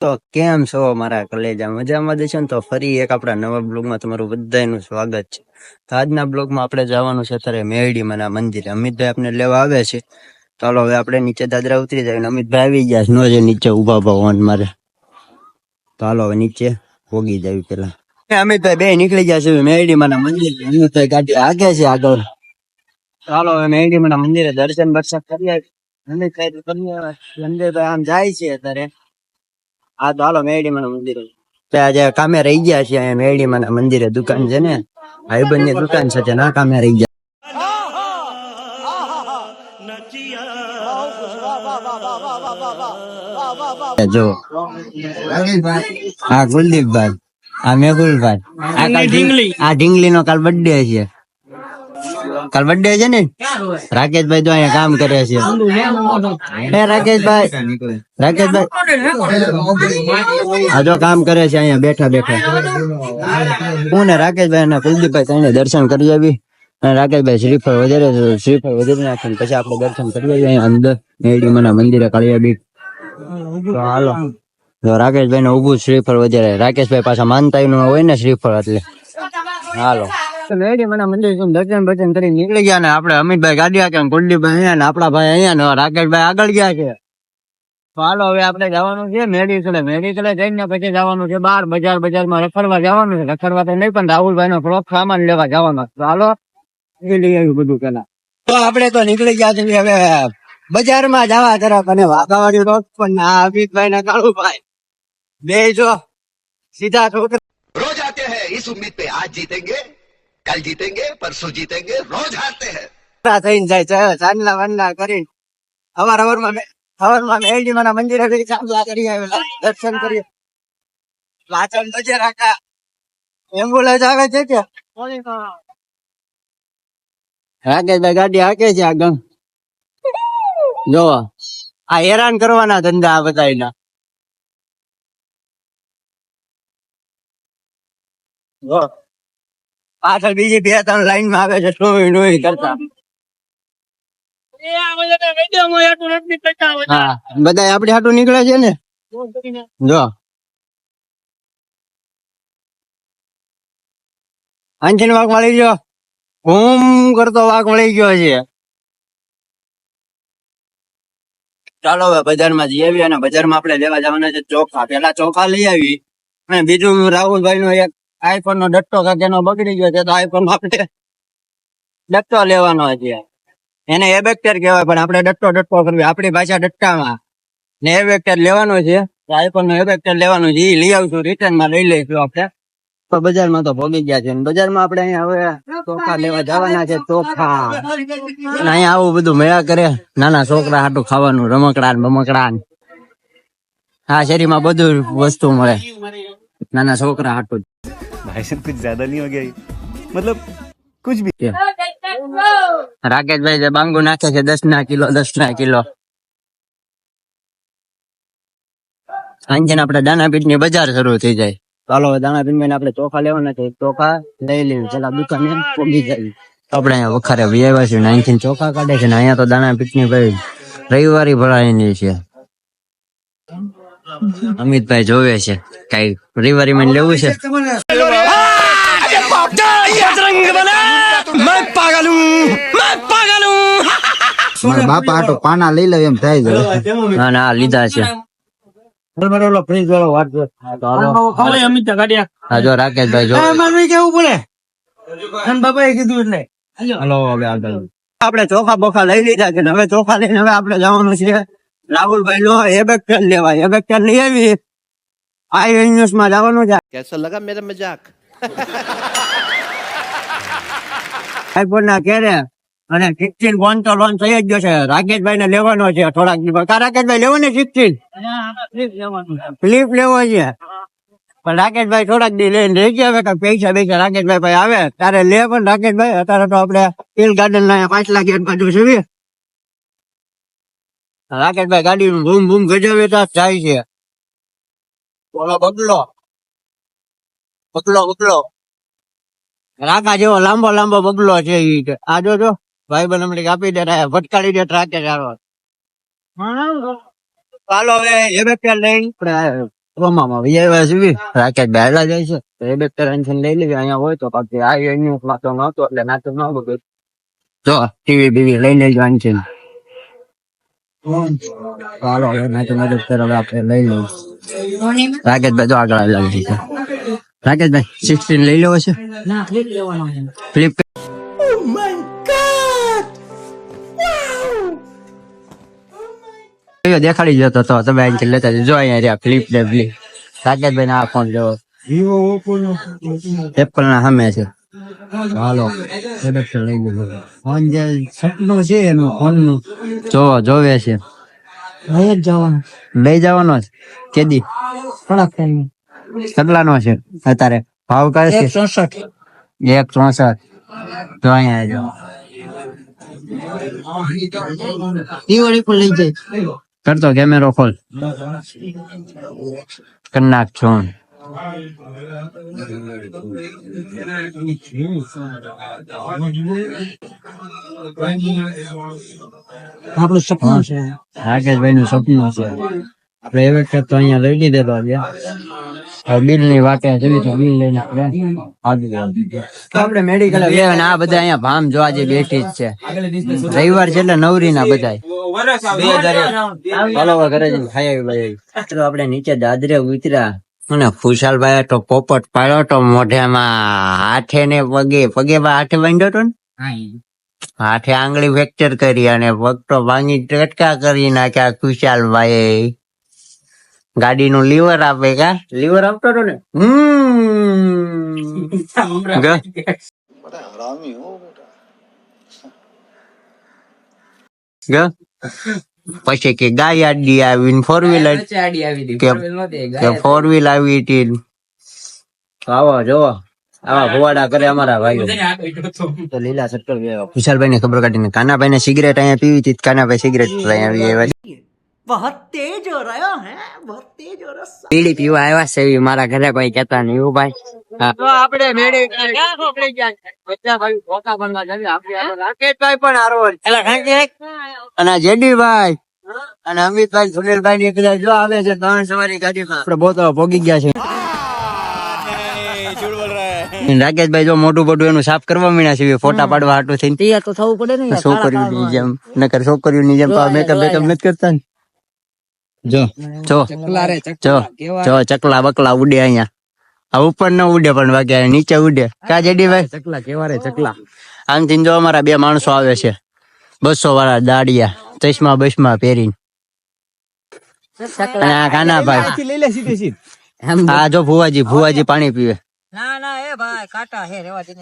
તો કેમ છો મારા કલેજા? મજામાં દેશો ને? તો ફરી એક આપણા નવા બ્લોગમાં તમારું બધાનું સ્વાગત છે. તો આજના બ્લોગમાં આપણે જવાનું છે અત્યારે મેરડીમાં મંદિરે. અમિતભાઈ આપણે લેવા આવે છે. ચાલો હવે આપણે નીચે દાદરા ઉતરી જાય. અમિતભાઈ આવી ગયા છે, નો જે નીચે ઉભા ભવન મારે. તો હાલો હવે નીચે ભોગી જાય પેલા. અમિતભાઈ બે નીકળી ગયા છે મેરડીમાં મંદિરે. અમિતભાઈ ગાડી આગે છે આગળ. ચાલો હવે મેરડીમાં મંદિરે દર્શન બર્શન કરી આવી. અમિતભાઈ આમ જાય છે અત્યારે. હા તો હાલો મેરડીમાં મંદિરે. આજે કામે રહી ગયા છે અહીંયા મેરડીમાં મંદિરે. દુકાન છે ને, ભાઈબંધ ની દુકાન છે, ના કામે રહી ગયા. જો હા કુલદીપભાઈ, આ મેહુલભાઈ, આ ઢીંગલી નો કાલ બર્થડે છે. કાલ બર્થડે છે ને. રાકેશભાઈ તો અહીંયા કામ કરે છે. હે રાકેશભાઈ આ જો કામ કરે છે અહીંયા બેઠા બેઠા. હું ને રાકેશભાઈ અને કુલદીપભાઈ તેને દર્શન કરી આવી. અને રાકેશભાઈ શ્રીફળ વધારે નાખીને પછી આપણે દર્શન કરી આવી અહીંયા અંદર મેરડીમાં મંદિરે કાળિયા બીક. તો હાલો જો રાકેશભાઈ ને ઉભું શ્રીફળ વધારે. રાકેશભાઈ પાછા માનતા નું હોય ને શ્રીફળ, એટલે હાલો મેરડીમાં મંદિર દર્શન બર્શન કરી નીકળી ગયા. ને આપણે અમિતભાઈ ગાડી હાકે, કુલદીપભાઈ અહીંયા ને આપણા ભાઈ અહીંયા ને રાકેશભાઈ આગળ ગયા છે. તો હાલો હવે આપણે જવાનું છે મેડી ચડે જઈને પછી જવાનું છે બહાર બજારમાં રખડવા જવાનું છે. રખડવા તો નહીં પણ રાહુલભાઈ નો થોડોક સામાન લેવા જવાનો. તો હાલો લઈ આવ્યું બધું પેલા. તો આપણે તો નીકળી ગયા છે હવે બજારમાં જવા તરફ. અને વાઘાવાડી રોડ પણ ના અમિતભાઈ ના કાળુભાઈ બે જો સીધા છોકરા रोज आते हैं इस उम्मीद पे आज जीतेंगे कल जीतेंगे परसों जीतेंगे रोज हारते हैं થઈને જાય ચાંદલા વાંદલા કરી હવારમાં મેરડીમાં મંદિરે ચાંદલા કરી આવેલા, દર્શન કરી. વાચન બજે રાખા એમ્બ્યુલન્સ આવે છે કે રાકેશભાઈ ગાડી હાકે છે આગળ. જો આ હેરાન કરવાના ધંધા આ બધાના. પાછળ બીજી બે ત્રણ લાઈન માં આવે છે ટોઈ કરતા. હા બધા આપડે હાટું નીકળે છે ને. જો આંચન વાઘ મળી ગયો, ઘૂમ કરતો વાઘ મળી ગયો છે. ચાલો હવે બજારમાં જઈ આવી. અને બજારમાં આપણે લેવા જવાના છે ચોખા. પેલા ચોખા લઈ આવી. અને બીજું રાહુલભાઈ નો એક આઈફોન નો ડટ્ટો કાકેનો બગડી ગયો છે, તો આઈફોન આપણે ડટ્ટો લેવાનો છે. એને એબેક્ટર કહેવાય પણ આપણે ડટ્ટો કરવી આપણી ભાષા ડટ્ટામાં. ને એબેક્ટર લેવાનો છે, આઈફોન નો એબેક્ટર લેવાનું છે. એ લઈ આવશું, રિટર્ન માં લઈ લઈશું આપણે. તો બજારમાં તો ભોગી ગયા છે. બજારમાં આપણે અહીંયા હવે ચોખા લેવા જવાના છે. ચોખા અહીંયા આવું બધું મેળા કરે નાના છોકરા હાટું ખાવાનું, રમકડા ને બમકડા. હા શેરીમાં બધું વસ્તુ મળે નાના છોકરા હાટું. भाई साहब कुछ ज्यादा नहीं हो गया ये? मतलब कुछ भी. રાકેશભાઈ જે બાંગુ નાખે છે 10 કિલો. સાંજે આપણે દાનાપીઠ ની બજાર શરૂ થઈ જાય. ચાલો દાનાપીઠ માં આપણે ચોખા લેવાના છે. ચોખા લઈ લેવું પેલા દુકાને પહોંચી જાય. આપણે અહીંયા વખારે વ્યવહાર છે, અહીંથી ચોખા કાઢે છે. ને અહીંયા તો દાનાપીઠ ની ભાઈ રવિવારી ભરાયેલી છે. અમિતભાઈ જોવે છે કઈ રવિવારી માં લેવું છે. બાપા આટો પાના લઈ લે એમ થાય છે. ના ના લીધા છે. જો રાકેશભાઈ જો આપણે ચોખા બોખા લઈ લીધા છે. હવે ચોખા લઈને હવે આપણે જવાનું છે રાહુલભાઈ નો એબેક્ટર લેવા. એબેક્ટર લઈ આવી આઈએનએસ માં જવાનું છે. कैसा लगा मेरा मजाक આઈફોન ના કેરે અને 16 ફોન તો લોન્ચ થઈ જ ગયો છે. રાકેશભાઈ ને લેવાનો છે થોડાક દિવસ. રાકેશભાઈ લેવો ને 16 ફ્લિપ લેવો છે. પણ રાકેશભાઈ થોડાક દી લઈને રહી ગયા. હવે પૈસા રાકેશભાઈ ભાઈ આવે ત્યારે લે. પણ રાકેશભાઈ અત્યારે તો આપણે હિલ ગાર્ડન ના 5 લાખ બાજુ છે. રાકેશભાઈ ગાડી બૂમ બૂમ ગજવે તો જાય છે. બોલો બગલો રાકા જેવો લાંબો બગલો છે. આ જો ભાઈ બન હમણાં કાપી દે, ભટકાડી દે રાકેશ. હાલો હવે એબેક્ટર લઈ રોમામાં આવ્યા છે રાકેશ બેલા જાય છે તો એ બે ટેન્શન લઈ લેવી અહીંયા હોય તો બાકી આ એનું નાતો નહોતો એટલે નાતો ન બધું જો ટીવી બીવી લઈ લેજો છે ચાલો હવે નાતો મદદ કરવા આપણે લઈ લઈએ રાકેશભાઈ જો આગળ લાગી છે રાકેશભાઈ 16 લઈ લેવો છે ના ફ્લિપ લેવાનો છે ફ્લિપ દેખાડી જતો તો તમે અહીંથી લેતા જો અહીંયા રહ્યા ફ્લિપ ને ફ્લિપ રાકેશભાઈ ના ફોન લેવો એપલ ના સામે છે હાલો લઈ ગયો ફોન જે સપનું છે એનું ફોન નું જોવે છે લઈ જ જવાનું લઈ જવાનો છે કેદી થોડાક ટાઈમ કેટલાનો છે અત્યારે ભાવ કરે છે 164 164 જો અહીંયા જો દિવાળી પર લઈ જાય કરતો કેમેરો ખોલ કનાક છો આપણું સપનું છે રાકેશભાઈ નું સપનું છે આપડે એ વખત તો અહીંયા લઈ લીધેલો છે બિલ ની વાટે જવી તો બિલ લઈને આપણે મેડિકલ આ બધા અહીંયા ભામ જોવા જે બેઠી જ છે રવિવાર છે એટલે નવરી ના બધા ચાલો ઘરે જઈને ખાઈ આવી ભાઈ તો આપણે નીચે દાદરે ઉતર્યા અને ખુશાલભાઈ તો પોપટ પાડ્યો તો મોઢામાં હાથે ને પગે હાથે બાંધ્યો તો ને હાથે આંગળી ફ્રેક્ચર કરી અને પગ તો ભાંગી ટટકા કરી નાખ્યા ખુશાલભાઈ ગાડીનું લીવર આપે કા લીવર આપતો હતો ને પછી કે ગાય આડી આવી ફોર વ્હીલર કે ફોર વ્હીલ આવી હતી આવો જોવો આવા ભોવાડા કરે અમારા ભાઈઓ તો લીલા સટ્ટલ વિશાલભાઈ ને ખબર કાઢીને કાનાભાઈ ને સિગરેટ અહીંયા પીવી હતી કાનાભાઈ સિગરેટ બીડી પીવા આવ્યા છે મારા ઘરે કોઈ કેતા નહીં એવું ભાઈ આપણે રાકેશભાઈ પણ હારો અને જેડીભાઈ અને અમિતભાઈ સુનિલભાઈ ની કદાચ જો આવે છે 3 સવારી ગાડીમાં આપણે બોતો ભોગી ગયા છે રાકેશભાઈ જો મોટું મોટું એનું સાફ કરવા મીણા છે ફોટા પાડવા હાટું થઈને તૈયાર તો થવું પડે ને છોકરીઓની જેમ નકર છોકરીઓની જેમ મેકઅપ નથી કરતા ને જો ચકલા બકલા ઉડે અહીંયા આ ઉપર ન ઉડે પણ બાકી નીચે ઉડે કા જેડીભાઈ ચકલા કેવા રે ચકલા આમથી જો અમારા 2 માણસો આવે છે 200 વાળા દાડિયા ચશ્મા બસમાં પહેરીને અને આ કાનાભાઈ હા જો ભુવાજી પાણી પીવે ના એ ભાઈ કાટા હે રેવા દે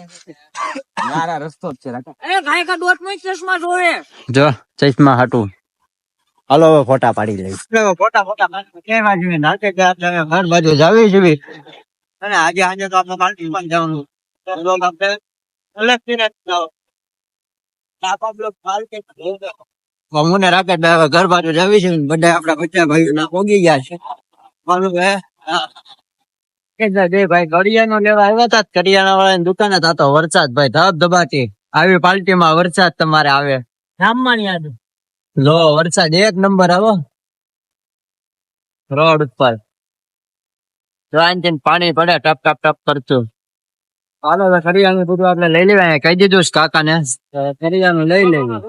મારા રસ્તો જ છે એ ભાઈ કા ડોટ માં ચશ્મા જોવે જો ચશ્મા હાટું હાલો હવે ફોટા પાડી લઈ ફોટા કેવા જોઈએ નાકે કે આપણે હર બાજુ જાવી છે અને આજે તો આપણે પાર્ટી માં જવાનું લોક આપણે અલગ થી જાવ આપા બ્લોક ફાલ કે મને રાકેશ ઘર બાજુ જાવી છે બધા આપડા બચ્ચા ભાઈ ના પોગી ગયા છે મારું હે ભાઈ કરિયાનો લેવા આવ્યા હતા કરિયાના વાળાની દુકાને થતો વરસાદ ભાઈ ધબધબાટી આવી પાર્ટીમાં વરસાદ તમારે આવે રામમાન યાદ લો વરસાદ 1 નંબર આવો રોડ ઉપર પાણી પડે ટપ ટપ ટપ કરતું હાલો કરિયાનું બધું આપણે લઈ લેવાય કહી દીધું કાકા ને કરિયાનું લઈ લેવું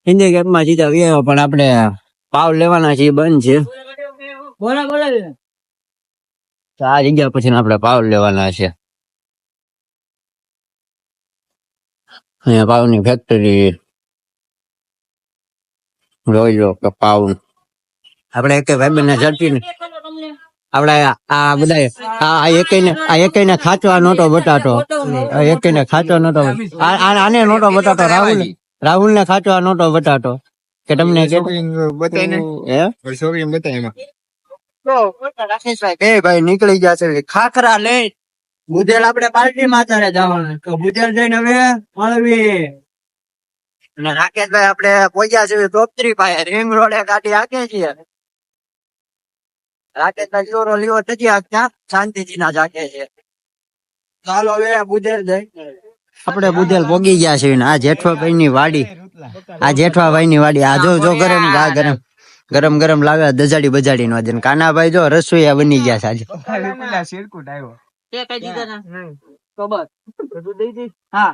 હિન્દી ગેમ માં સીધા વ્યવ પણ આપણે પાવ લેવાના છે બંધ છે બોલા આ જગ્યા પછી આપણે પાવ લેવાના છે અહીંયા પાવની ફેક્ટરી જોઈ લો કે પાવ આપણે એક ભાઈ ને ઝડપી ને આપડે આ બધા એકને ખાચવા નહોતો બટાટો એકને ખાચવા નહોતો આને નહોતો બટાટો રાહુલ ને ખાચવા નહોતો બટાટો કે તમને ભાઈ નીકળી ગયા છે ખાખરા લઈ બુધેલ આપણે પાર્ટી માં અત્યારે જવાનું તો બુધેલ જઈને હવે મળવી અને રાકેશભાઈ આપણે પહોંચ્યા છે તોપત્રી પાસે રિંગ રોડે ગાડી હાકે છીએ રાકેશભાઈ ચોરો લીવો તજી ક્યાં શાંતિજી ના જાકે છે ચાલો હવે બુધેલ જઈ આપણે બુધેલ પોગી ગયા છે આ જેઠવાભાઈ ની વાડી આ જો ગરમ ગા ગરમ ગરમ ગરમ લાવ્યા દજાડી બજાડી નો દે કાનાભાઈ જો રસોઈયા બની ગયા છે આજે તે કઈ દીધા ના ખબર બધું દઈ દે હા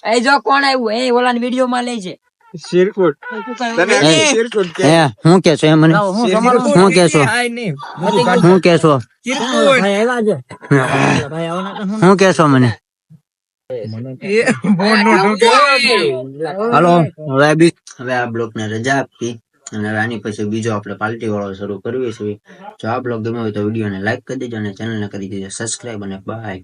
એ જો કોણ આવ્યું એ ઓલાની વિડિયો માં લે છે હે હું કેશો એ મને હું કેશો હું કેશો ભાઈ આવ્યા છે ભાઈ આવના હું કેશો મને હાલો હવે આ બ્લોક ને રજા આપી અને હવે આની પછી બીજો આપણે પાર્ટી વાળો શરૂ કરવી છે. જો આ બ્લોગ ગમ્યો હોય તો વિડીયોને લાઈક કરી દેજો અને ચેનલને કરી દેજો સબસ્ક્રાઇબ અને બાય.